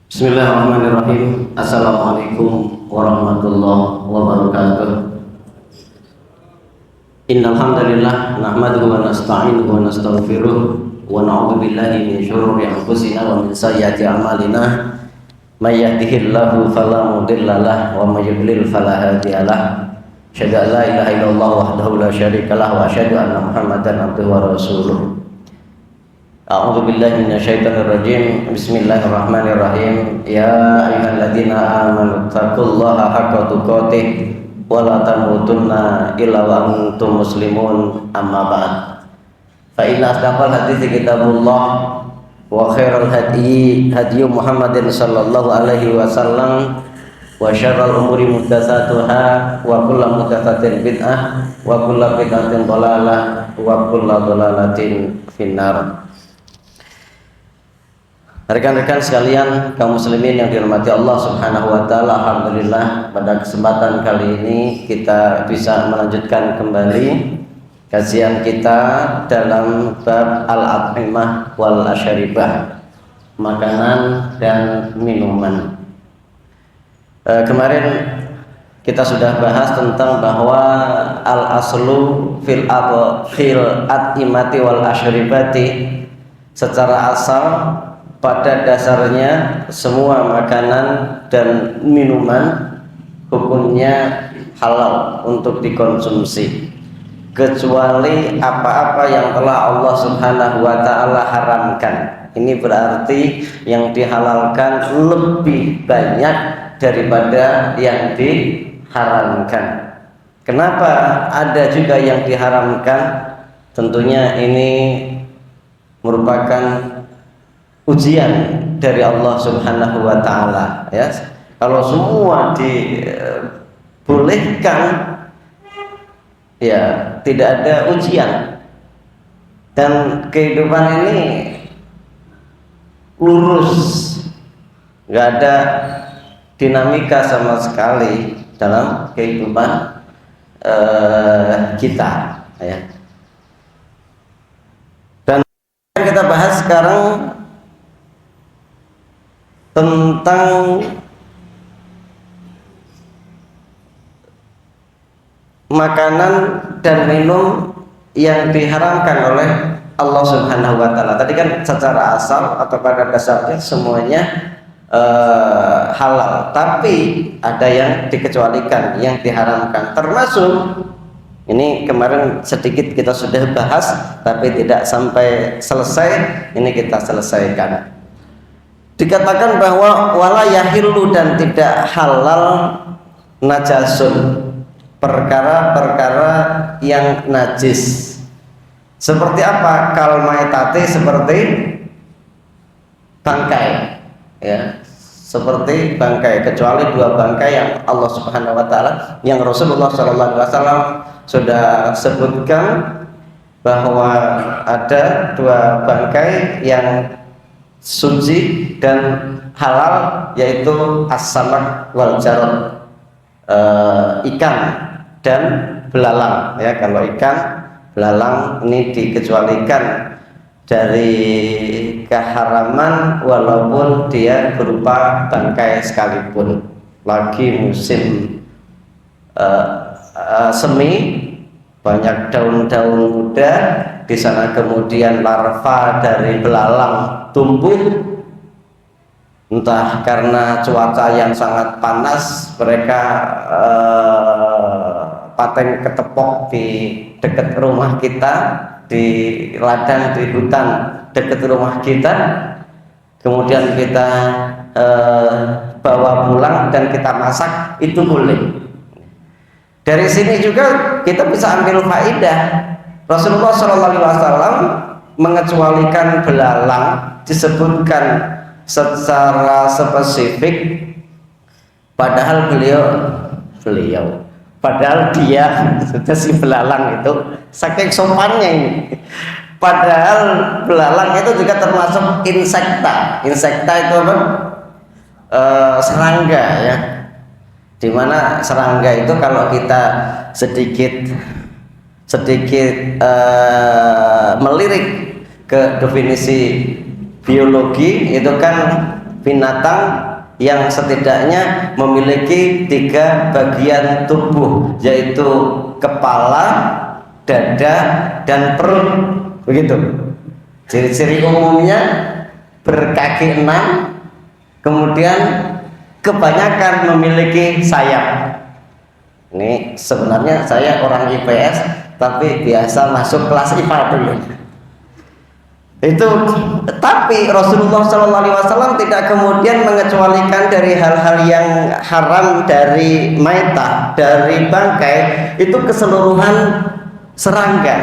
Bismillahirrahmanirrahim. Assalamualaikum warahmatullahi wabarakatuh. Innal hamdalillah nahmaduhu wa nasta'inuhu wa nastaghfiruh wa na'udzu billahi min syururi anfusina wa min sayyiati a'malina. May yahdihillahu fala mudilla lahu wa may yudlil fala hadiya lahu. Asyhadu an la ilaha illallah wahdahu la syarika lahu wa asyhadu anna Muhammadan abduhu wa rasuluh. A'udzu billahi minasyaitonir rajim. Bismillahirrahmanirrahim. Ya ayyuhalladzina amanu taqullaha haqqa tuqatih wa la tamutunna illa wa antum muslimun. Amma ba'd. Fa inna asdaqal hadiits kitabullah wa khairal hadyi hadyu Muhammadin sallallahu alaihi wasallam wa syarrul umuri muhdatsatuha wa kullu muhdatsatin bid'ah wa kullu bid'atin dhalalah wa kullu dhalalatin finnar. Rekan-rekan sekalian, kaum muslimin yang dirahmati Allah Subhanahu wa taala, alhamdulillah pada kesempatan kali ini kita bisa melanjutkan kembali kajian kita dalam bab al-at'imah wal asyaribah, makanan dan minuman. Kemarin kita sudah bahas tentang bahwa al-aslu fil at'imati wal asyaribati, secara asal pada dasarnya semua makanan dan minuman hukumnya halal untuk dikonsumsi, kecuali apa-apa yang telah Allah Subhanahu wa taala haramkan. Ini berarti yang dihalalkan lebih banyak daripada yang diharamkan. Kenapa ada juga yang diharamkan? Tentunya ini merupakan ujian dari Allah Subhanahu wa taala, ya. Kalau semua dibolehkan, ya tidak ada ujian dan kehidupan ini lurus, nggak ada dinamika sama sekali dalam kehidupan kita, ya. Dan kita bahas sekarang tentang makanan dan minum yang diharamkan oleh Allah Subhanahu wa taala. Tadi kan secara asal atau pada dasarnya semuanya halal, tapi ada yang dikecualikan, yang diharamkan. Termasuk ini kemarin sedikit kita sudah bahas tapi tidak sampai selesai, ini kita selesaikan. Dikatakan bahwa wala yahillu, dan tidak halal najasun, perkara-perkara yang najis. Seperti apa? Kal maitati, seperti bangkai, ya, seperti bangkai, kecuali dua bangkai yang Allah Subhanahu wa taala, yang Rasulullah sallallahu alaihi wasallam sudah sebutkan bahwa ada dua bangkai yang suci dan halal, yaitu as-samak wal jarad, ikan dan belalang, ya. Kalau ikan belalang ini dikecualikan dari keharaman walaupun dia berupa bangkai sekalipun. Lagi musim semi, banyak daun-daun muda di sana, kemudian larva dari belalang tumbuh, entah karena cuaca yang sangat panas mereka paten ketepok di dekat rumah kita, di ladang, di hutan dekat rumah kita, kemudian kita bawa pulang dan kita masak, itu boleh. Dari sini juga kita bisa ambil faedah. Rasulullah SAW mengecualikan belalang, disebutkan secara spesifik, padahal padahal dia sudah, si belalang itu saking sopannya ini, padahal belalang itu juga termasuk insekta. Insekta itu apa? Serangga, ya. Dimana serangga itu kalau kita sedikit melirik ke definisi biologi, itu kan binatang yang setidaknya memiliki 3 bagian tubuh, yaitu kepala, dada, dan perut. Begitu. Ciri-ciri umumnya berkaki 6, kemudian kebanyakan memiliki sayap. Ini sebenarnya saya orang IPS, tapi biasa masuk kelas IPA dulu. Itu, tapi Rasulullah SAW tidak kemudian mengecualikan dari hal-hal yang haram, dari maitah, dari bangkai, itu keseluruhan serangga.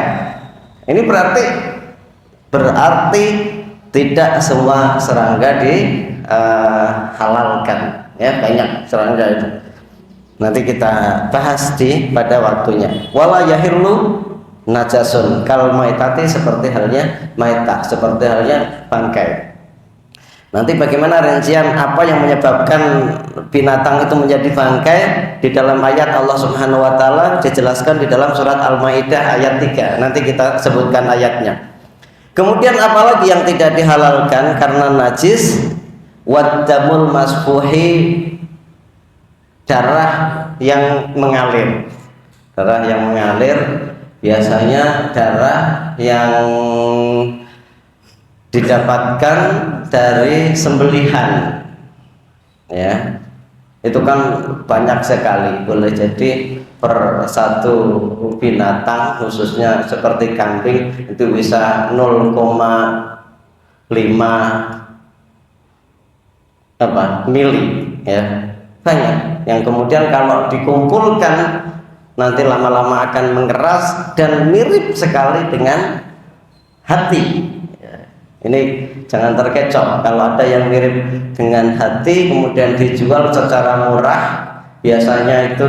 Ini berarti tidak semua serangga dihalalkan, ya, banyak serangga itu. Nanti kita bahas pada waktunya. Wala yahillu najasun kal maitati, seperti halnya maitah, seperti halnya bangkai. Nanti bagaimana rincian apa yang menyebabkan binatang itu menjadi bangkai di dalam ayat Allah Subhanahu wa taala dijelaskan di dalam surat Al-Maidah ayat 3. Nanti kita sebutkan ayatnya. Kemudian apalagi yang tidak dihalalkan karena najis? Waddamul masfuhi, darah yang mengalir. Darah yang mengalir biasanya darah yang didapatkan dari sembelihan, ya, itu kan banyak sekali. Boleh jadi per satu binatang, khususnya seperti kambing, itu bisa 0,5 mili, ya, banyak. Yang kemudian kalau dikumpulkan nanti lama-lama akan mengeras dan mirip sekali dengan hati. Ini jangan terkecoh kalau ada yang mirip dengan hati kemudian dijual secara murah. Biasanya itu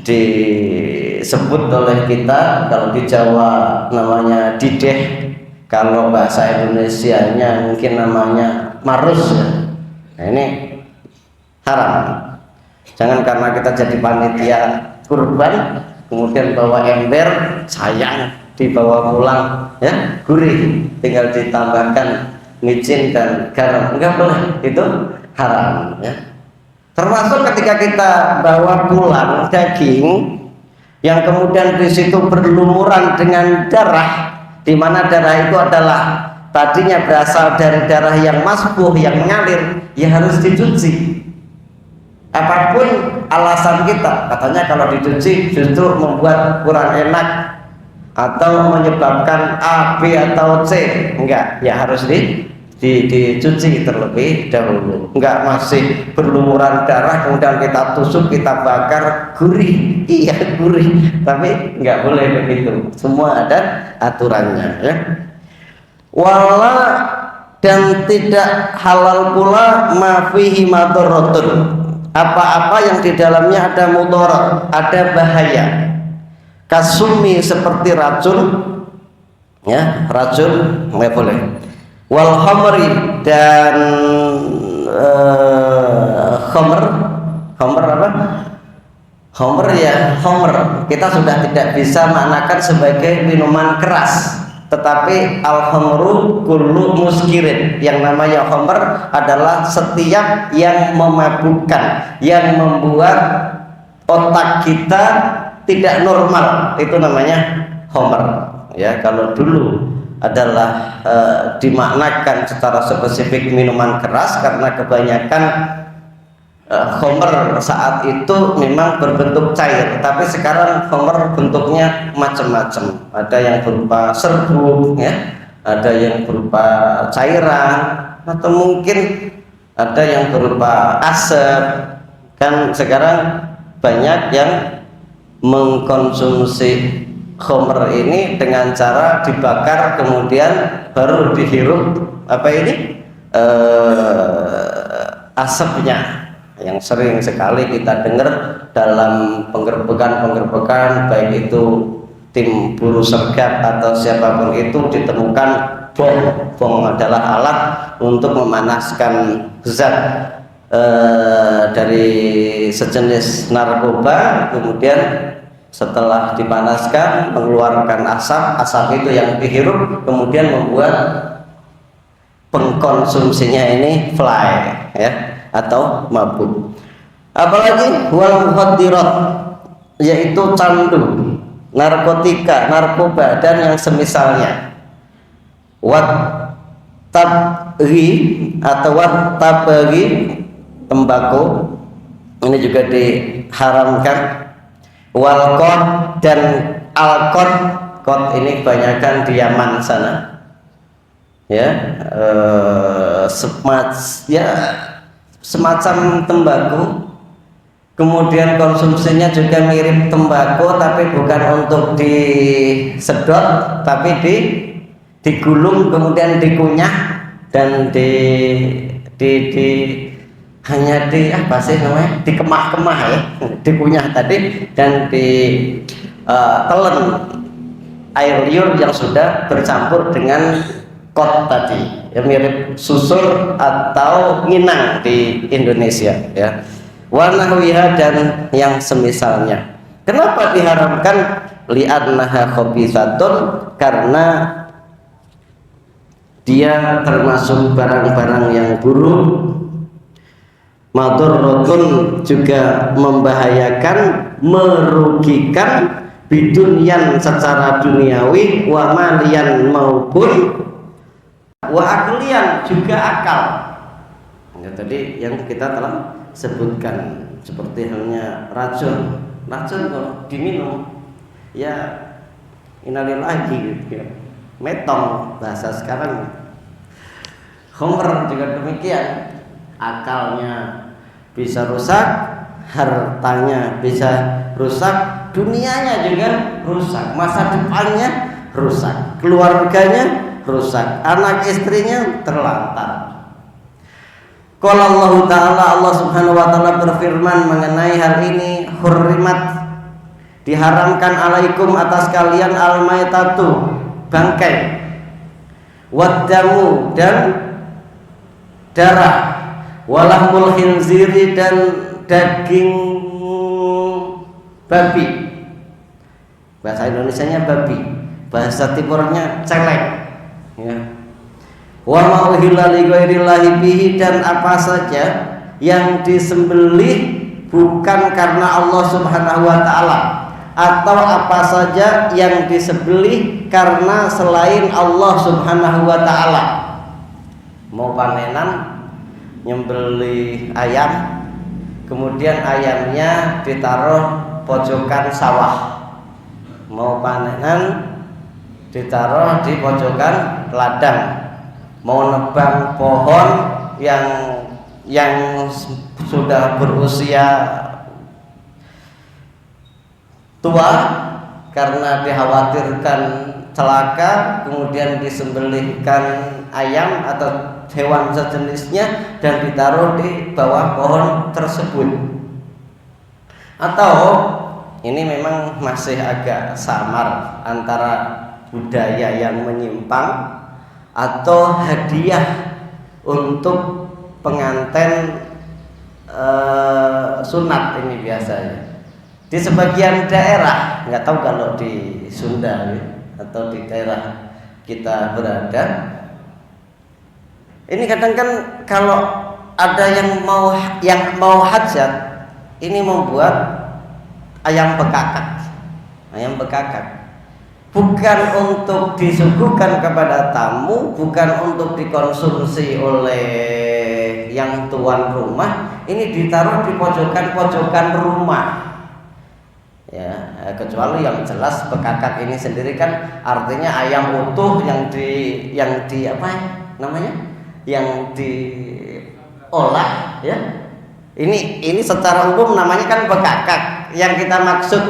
disebut oleh kita, kalau di Jawa namanya dideh, kalau bahasa Indonesianya mungkin namanya marus, ya. Nah, ini haram. Jangan karena kita jadi panitia kurban kemudian bawa ember, sayang, dibawa pulang, ya, gurih, tinggal ditambahkan micin dan garam. Enggak boleh, itu haram, ya. Termasuk ketika kita bawa pulang daging yang kemudian di situ berlumuran dengan darah, di mana darah itu adalah tadinya berasal dari darah yang masfuh, yang mengalir, ya harus dicuci. Apapun alasan kita, katanya kalau dicuci justru membuat kurang enak atau menyebabkan A, B atau C, enggak, ya harus dicuci terlebih dahulu. Enggak masih berlumuran darah kemudian kita tusuk, kita bakar, gurih, iya gurih, tapi enggak boleh begitu. Semua ada aturannya, ya. Wala, dan tidak halal pula ma fihi madharatun, apa-apa yang di dalamnya ada mudarat, ada bahaya. Kasumi, seperti racun, ya, racun nggak boleh. Wal khamri, dan khamr apa? Khamr, ya, khamr kita sudah tidak bisa maknakan sebagai minuman keras, tetapi al-khamru kullu muskirin, yang namanya khamr adalah setiap yang memabukkan, yang membuat otak kita tidak normal, itu namanya khamr, ya. Kalau dulu adalah dimaknakan secara spesifik minuman keras karena kebanyakan khamr saat itu memang berbentuk cair, tapi sekarang khamr bentuknya macam-macam. Ada yang berupa serbuk, ya, ada yang berupa cairan, atau mungkin ada yang berupa asap. Kan sekarang banyak yang mengkonsumsi khamr ini dengan cara dibakar kemudian baru dihirup asapnya, yang sering sekali kita dengar dalam penggerbekan, baik itu tim buru sergap atau siapapun itu, ditemukan bong adalah alat untuk memanaskan zat dari sejenis narkoba, kemudian setelah dipanaskan mengeluarkan asap itu yang dihirup kemudian membuat pengkonsumsinya ini fly ya atau mabuk. Apalagi wal mukhaddirat, yaitu candu, narkotika, narkoba dan yang semisalnya. Wat tabghi atau wat tabghi, tembakau ini juga diharamkan. Wal qad dan al qad ini kebanyakan di Yaman sana ya, semacam tembakau. Kemudian konsumsinya juga mirip tembakau, tapi bukan untuk disedot, tapi digulung kemudian dikunyah dan hanya apa sih namanya, dikemah-kemah ya, dikunyah tadi dan ditelan air liur yang sudah bercampur dengan kot tadi ya, mirip susur atau nginang di Indonesia ya. Wanahwiha dan yang semisalnya. Kenapa diharamkan? Li'annaha khabithatun, karena dia termasuk barang-barang yang buruk. Madurratun, juga membahayakan, merugikan, bidunyan secara duniawi, wa malian maupun wa aklian, juga akal. Ya, tadi yang kita telah sebutkan, seperti halnya racun kalau diminum ya innalillahi gitu ya. Metong bahasa sekarang. Khamr juga demikian, akalnya bisa rusak, hartanya bisa rusak, dunianya juga rusak, masa depannya rusak, keluarganya rusak, anak istrinya terlantar. Qala Allah Ta'ala, Allah Subhanahu wa Ta'ala berfirman mengenai hal ini, hurrimat, diharamkan alaikum atas kalian al-maitatu, bangkai, waddamu, dan darah, walahmul khinziri, dan daging babi. Bahasa Indonesianya babi, bahasa timurnya celeng ya. Wa ma uhilla li ghairillahi bihi, dan apa saja yang disembelih bukan karena Allah Subhanahu wa Ta'ala, atau apa saja yang disembelih karena selain Allah Subhanahu wa Ta'ala. Mau panenan nyembelih ayam, kemudian ayamnya ditaruh pojokan sawah. Mau panenan ditaruh di pojokan ladang. Mau nebang pohon yang sudah berusia tua karena dikhawatirkan celaka, kemudian disembelihkan ayam atau hewan sejenisnya dan ditaruh di bawah pohon tersebut. Atau ini memang masih agak samar antara budaya yang menyimpang atau hadiah untuk pengantin sunat ini biasanya di sebagian daerah, nggak tahu kalau di Sunda ya, atau di daerah kita berada. Ini kadang kan kalau ada yang mau hajat, ini membuat ayam bekakak. Bukan untuk disuguhkan kepada tamu, bukan untuk dikonsumsi oleh yang tuan rumah. Ini ditaruh di pojokan-pojokan rumah. Ya, kecuali yang jelas bekakak ini sendiri kan artinya ayam utuh yang di apa namanya? Yang diolah ya. Ini secara umum namanya kan bekakak. Yang kita maksud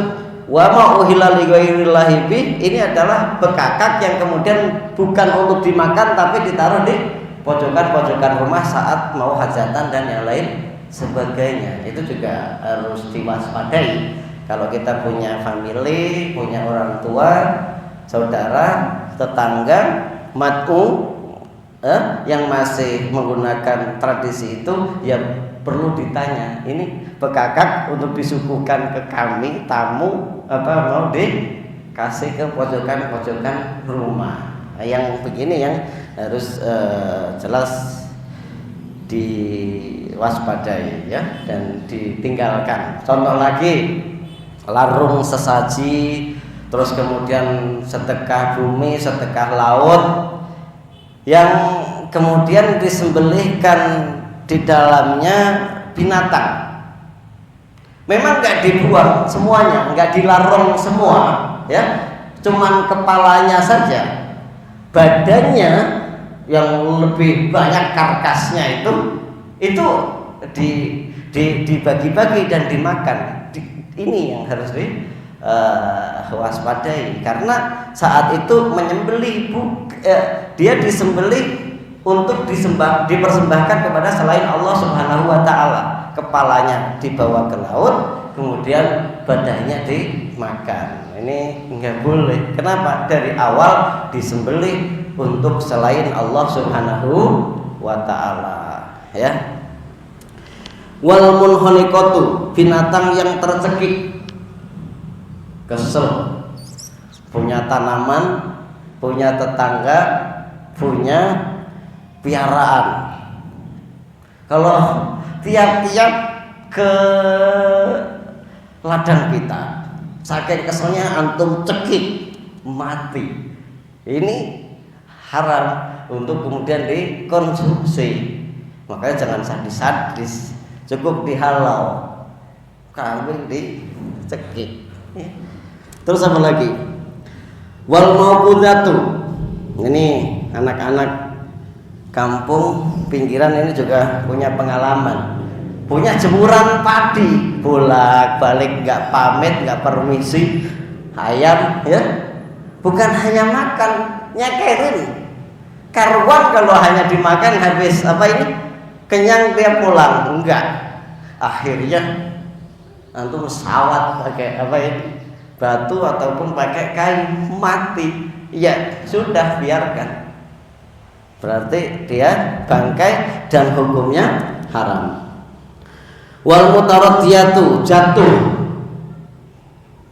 wa ma uhilla li ghairillahi bi, ini adalah bekakak yang kemudian bukan untuk dimakan tapi ditaruh di pojokan-pojokan rumah saat mau hajatan dan yang lain sebagainya. Itu juga harus diwaspadai. Kalau kita punya family, punya orang tua, saudara, tetangga, yang masih menggunakan tradisi itu, ya perlu ditanya, ini bekakak untuk disuguhkan ke kami tamu apa mau dikasih ke pojokan-pojokan rumah. Yang begini yang harus jelas diwaspadai ya dan ditinggalkan. Contoh lagi, larung sesaji, terus kemudian sedekah bumi, sedekah laut yang kemudian disembelihkan di dalamnya binatang. Memang nggak dibuang semuanya, nggak dilarung semua, ya, cuman kepalanya saja. Badannya yang lebih banyak karkasnya itu dibagi-bagi dan dimakan. Ini yang harus diwaspadai, karena saat itu menyembelih dia disembelih untuk dipersembahkan kepada selain Allah Subhanahu wa taala. Kepalanya dibawa ke laut, kemudian badannya dimakan. Ini enggak boleh. Kenapa? Dari awal disembelih untuk selain Allah Subhanahu wa taala, ya. Wal munkhaniqatu, binatang yang tercekik. Kesel. Punya tanaman, punya tetangga, punya piaraan. Kalau tiap-tiap ke ladang kita, saking keselnya antum cekik, mati. Ini haram untuk kemudian dikonsumsi. Makanya jangan sadis-sadis, cukup dihalau. Kambing dicekik. Terus apa lagi? Wal mauqudatu. Ini anak-anak kampung pinggiran ini juga punya pengalaman, punya jemuran padi, bolak-balik nggak pamit, nggak permisi, ayam, ya, bukan hanya makan, nyekerin. Karuan kalau hanya dimakan habis kenyang dia pulang, enggak. Akhirnya antum sawat pakai batu ataupun pakai kain, mati. Ya sudah, biarkan. Berarti dia bangkai dan hukumnya haram. Wal mutaradiyatu, jatuh.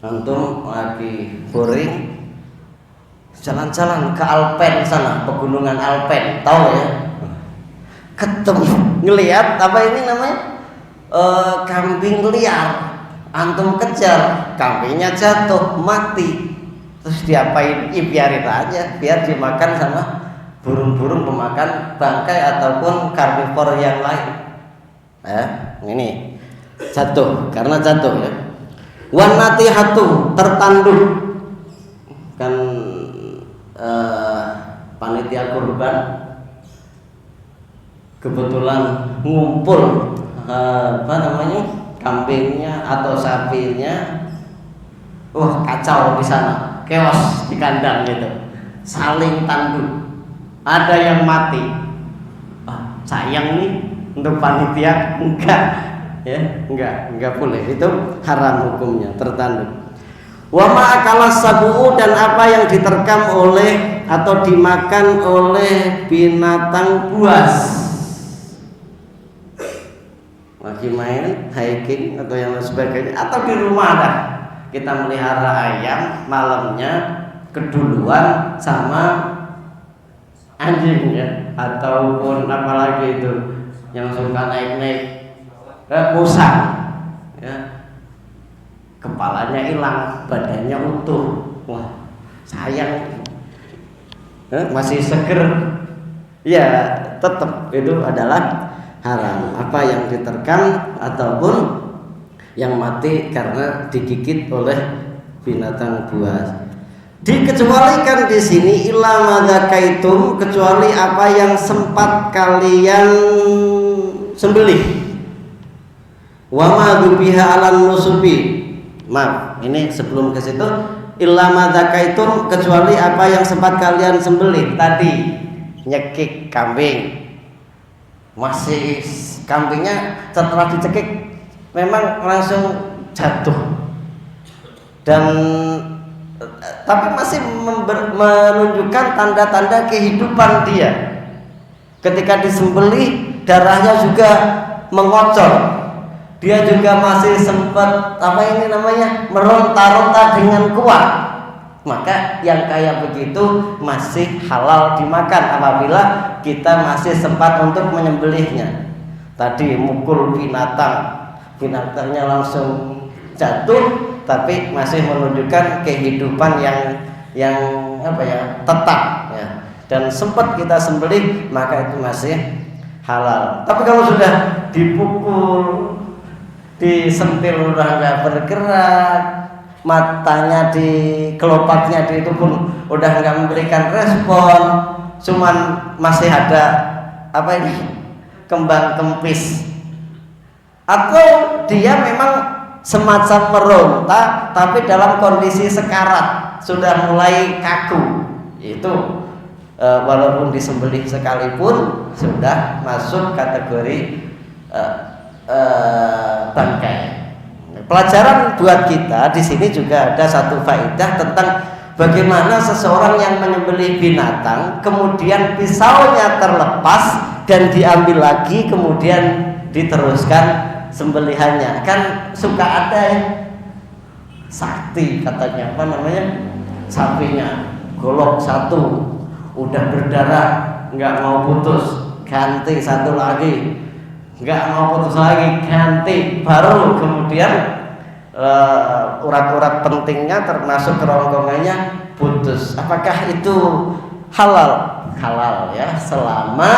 Antum lagi boring, jalan-jalan ke Alpen sana, pegunungan Alpen, tahu ya? Ketemu, ngelihat kambing liar. Antum kejar, kambingnya jatuh, mati. Terus diapain? Biarin aja, biar dimakan sama burung-burung pemakan bangkai ataupun karnivor yang lain. Ini jatuh, karena jatuh, ya. Wan natihatu, tertanduk. Kan panitia kurban kebetulan ngumpul kambingnya atau sapinya, kacau di sana, chaos di kandang gitu, saling tanduk. Ada yang mati, sayang nih untuk panitia, enggak, ya, enggak boleh, itu haram hukumnya, tertanduk. Wa ma'akala sabu'u, dan apa yang diterkam oleh atau dimakan oleh binatang buas. Lagi main hiking atau yang sebagainya, atau di rumah dah kita melihara ayam, malamnya keduluan sama anjing, ya, ataupun apalagi itu yang suka naik-naik musang, ya, kepalanya hilang, badannya utuh, wah sayang, masih seger, ya tetap itu adalah haram. Apa yang diterkam ataupun yang mati karena digigit oleh binatang buas. Dikecualikan di sini illa madzakaitum, kecuali apa yang sempat kalian sembelih. Wa ma biha alan nusubi. Maaf, ini sebelum ke situ, illa madzakaitum, kecuali apa yang sempat kalian sembelih. Tadi nyekik kambing, masih kambingnya setelah dicekik memang langsung jatuh, dan tapi masih menunjukkan tanda-tanda kehidupan dia. Ketika disembelih, darahnya juga mengocor, dia juga masih sempat meronta-ronta dengan kuat. Maka yang kayak begitu masih halal dimakan apabila kita masih sempat untuk menyembelihnya. Tadi mukul binatangnya langsung jatuh, tapi masih menunjukkan kehidupan yang tetap ya. Dan sempat kita sembelih, maka itu masih halal. Tapi kalau sudah dipukul, disentil udah nggak bergerak, matanya di kelopaknya itu pun udah nggak memberikan respon, cuman masih ada kembang kempis, atau dia memang semacam meronta tapi dalam kondisi sekarat, sudah mulai kaku, itu walaupun disembelih sekalipun sudah masuk kategori bangkai. Pelajaran buat kita di sini juga ada satu faedah tentang bagaimana seseorang yang menyembelih binatang kemudian pisaunya terlepas dan diambil lagi kemudian diteruskan sembelihannya. Kan suka ada ya sakti katanya, sapinya golok satu udah berdarah nggak mau putus, ganti satu lagi, nggak mau putus lagi, ganti, baru kemudian urat-urat pentingnya termasuk kerongkongannya putus. Apakah itu halal? Halal ya, selama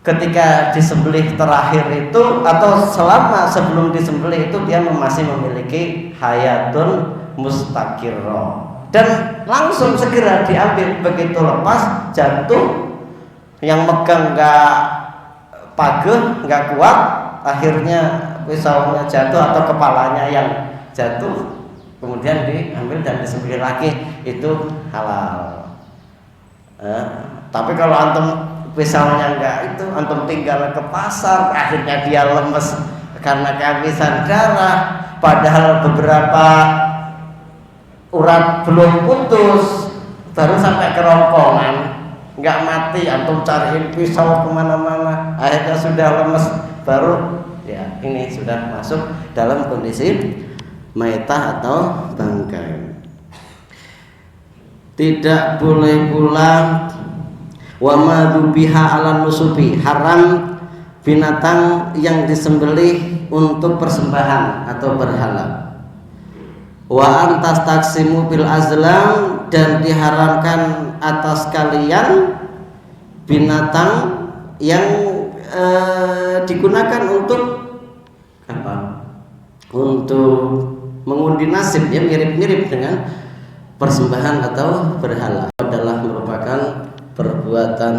ketika disembelih terakhir itu atau selama sebelum disembelih itu dia masih memiliki hayatun mustaqirrah, dan langsung segera diambil. Begitu lepas jatuh, yang megang nggak pageh, nggak kuat, akhirnya pisaunya jatuh atau kepalanya yang jatuh, kemudian diambil dan disembelih lagi, itu halal. Tapi kalau antum pisaunya enggak, itu antum tinggal ke pasar, akhirnya dia lemes karena kehabisan darah, padahal beberapa urat belum putus, baru sampai kerongkongan, nggak mati, antum cariin pisau kemana-mana, akhirnya sudah lemes, baru ya ini sudah masuk dalam kondisi maitah atau bangkai. Tidak boleh pula wa ma dzubiha 'alan nusubi, haram binatang yang disembelih untuk persembahan atau berhala. Wa antas taksimu bil azlam, dan diharamkan atas kalian binatang yang digunakan untuk untuk mengundi nasib, ya, mirip-mirip dengan persembahan atau berhala, adalah merupakan perbuatan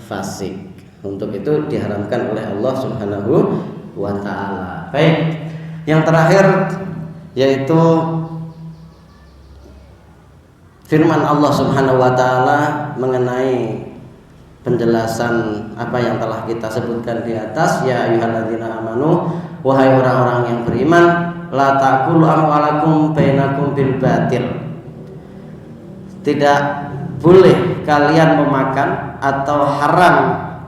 fasik. Untuk itu diharamkan oleh Allah Subhanahu wa ta'ala. Baik, yang terakhir yaitu firman Allah Subhanahu wa ta'ala mengenai penjelasan apa yang telah kita sebutkan di atas. Ya ayyuhalladzina amanu, wahai orang-orang yang beriman, la taqulu amwalakum bainakum bil batil. Tidak boleh kalian memakan atau haram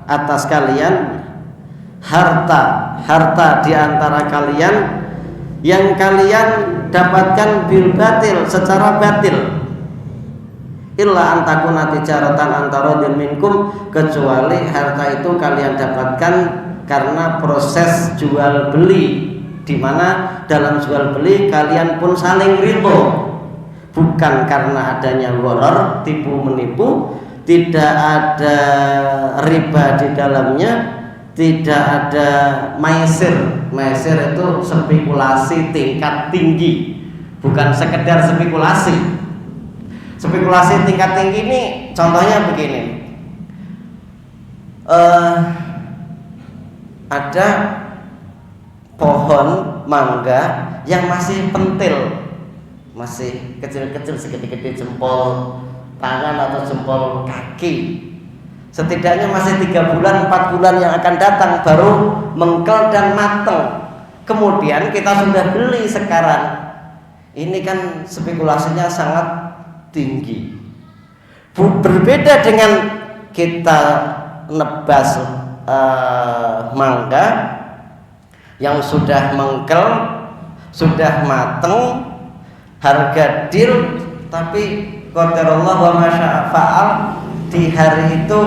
atas kalian harta di antara kalian yang kalian dapatkan bil batil, secara batil. Illa antakuna tijaratan antarodin minkum, kecuali harta itu kalian dapatkan karena proses jual beli, di mana dalam jual beli kalian pun saling ridho, bukan karena adanya gharar, tipu menipu, tidak ada riba di dalamnya, tidak ada maisir. Maisir itu spekulasi tingkat tinggi, bukan sekedar spekulasi. Spekulasi tingkat tinggi ini contohnya begini, ada pohon mangga yang masih pentil, masih kecil-kecil, segede-gede jempol tangan atau jempol kaki. Setidaknya masih 3 bulan, 4 bulan yang akan datang baru mengkel dan mateng. Kemudian kita sudah beli sekarang. Ini kan spekulasinya sangat tinggi. Berbeda dengan kita nebas mangga yang sudah mengkel, sudah mateng, harga deal tapi qadarullah wa masya fa'al, di hari itu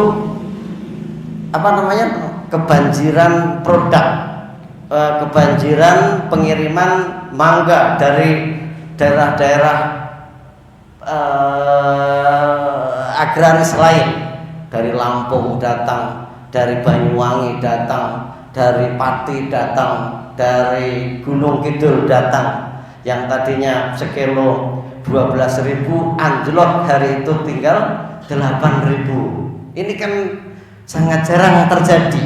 kebanjiran produk, kebanjiran pengiriman mangga dari daerah-daerah agraris lain, dari Lampung datang, dari Banyuwangi datang, dari Pati datang, dari Gunung Kidul datang. Yang tadinya sekilo 12.000 anjlok hari itu tinggal 8.000. Ini kan sangat jarang terjadi,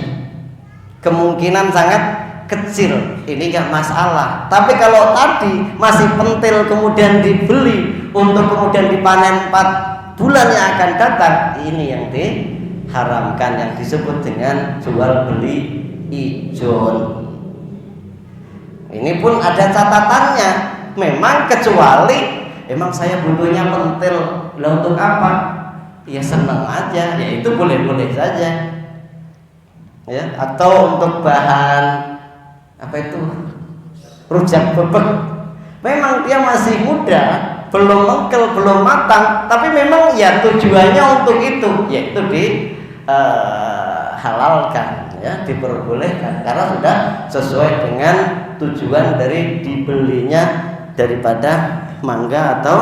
kemungkinan sangat kecil, ini nggak masalah. Tapi kalau tadi masih pentil kemudian dibeli untuk kemudian dipanen 4 bulan yang akan datang, ini yang diharamkan, yang disebut dengan jual beli ijon. Ini pun ada catatannya, memang kecuali emang saya butuhnya pentil, lah untuk apa? Ya seneng aja, ya itu boleh-boleh saja ya. Atau untuk bahan rujak bebek, memang dia masih muda, belum mengkel, belum matang, tapi memang ya tujuannya untuk itu, yaitu halalkan ya, diperbolehkan karena sudah sesuai dengan tujuan dari dibelinya daripada mangga atau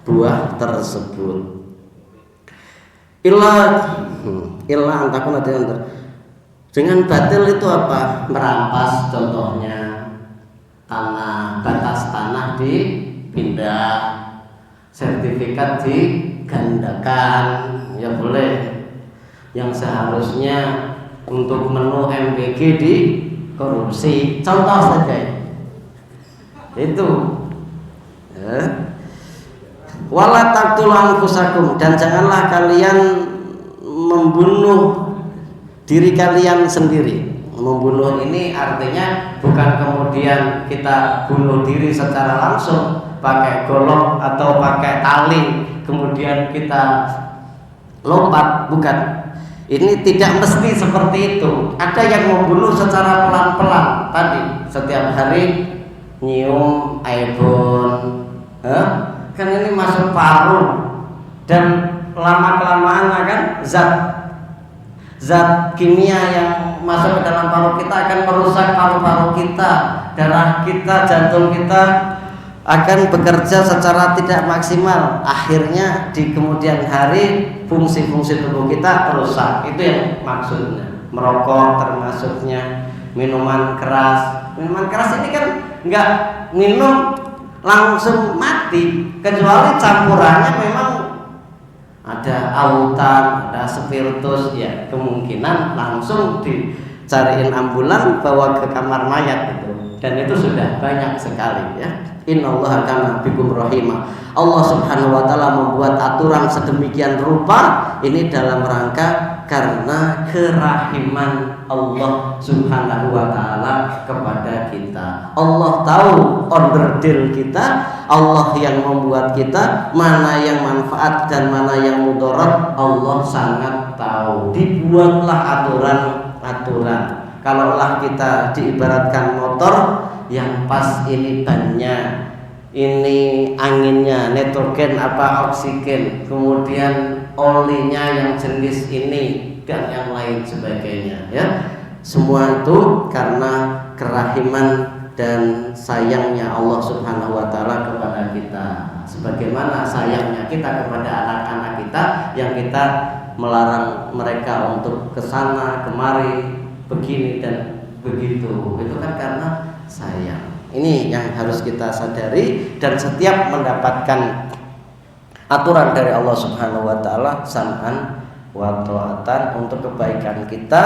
buah tersebut. Illa antakun dengan batil itu apa? Merampas, contohnya tanah, batas tanah dipindah, sertifikat digandakan, ya boleh. Yang seharusnya untuk menu MBG di korupsi, contoh saja itu ya. Wala taqtulu anfusakum, dan janganlah kalian membunuh diri kalian sendiri. Membunuh ini artinya bukan kemudian kita bunuh diri secara langsung pakai golok atau pakai tali kemudian kita lompat, bukan. Ini tidak mesti seperti itu. Ada yang membunuh secara pelan-pelan tadi, setiap hari nyium aibon, kan ini masuk paru, dan lama-kelamaan kan zat kimia yang masuk ke dalam paru kita akan merusak paru-paru kita, darah kita, jantung kita akan bekerja secara tidak maksimal. Akhirnya di kemudian hari fungsi-fungsi tubuh kita rusak. Itu yang maksudnya. Merokok termasuknya, minuman keras. Minuman keras ini kan nggak minum langsung mati, kecuali campurannya memang ada autan, ada spiritus, ya kemungkinan langsung dicariin ambulan bawa ke kamar mayat itu, dan itu sudah banyak sekali ya. Innallaha kana bikum rahimah. Allah Subhanahu wa taala membuat aturan sedemikian rupa ini dalam rangka karena kerahiman Allah Subhanahu wa taala kepada kita. Allah tahu onderdil kita, Allah yang membuat kita, mana yang manfaat dan mana yang mudarat, Allah sangat tahu. Dibuatlah aturan-aturan. Kalaulah kita diibaratkan motor yang pas ini bannya, ini anginnya, nitrogen apa oksigen, kemudian olinya yang jenis ini dan yang lain sebagainya ya. Semua itu karena kerahiman dan sayangnya Allah Subhanahu wa taala kepada kita. Sebagaimana sayangnya kita kepada anak-anak kita yang kita melarang mereka untuk kesana kemari, begini dan begitu. Itu kan karena sayang. Ini yang harus kita sadari, dan setiap mendapatkan aturan dari Allah Subhanahu wa taala sam'an wa ta'atan untuk kebaikan kita,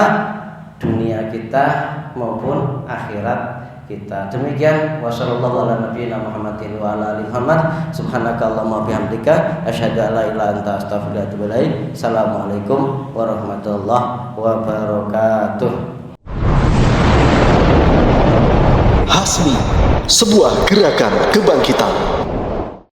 dunia kita maupun akhirat kita. Demikian wa sallallahu ala nabiyina Muhammadin wa ala alihi Muhammad. Subhanakallahumma bihamdika asyhadu an la ilaha illa anta astaghfiruka wa atubu ilaik. Assalamualaikum warahmatullahi wabarakatuh. Hasmi, sebuah gerakan kebangkitan.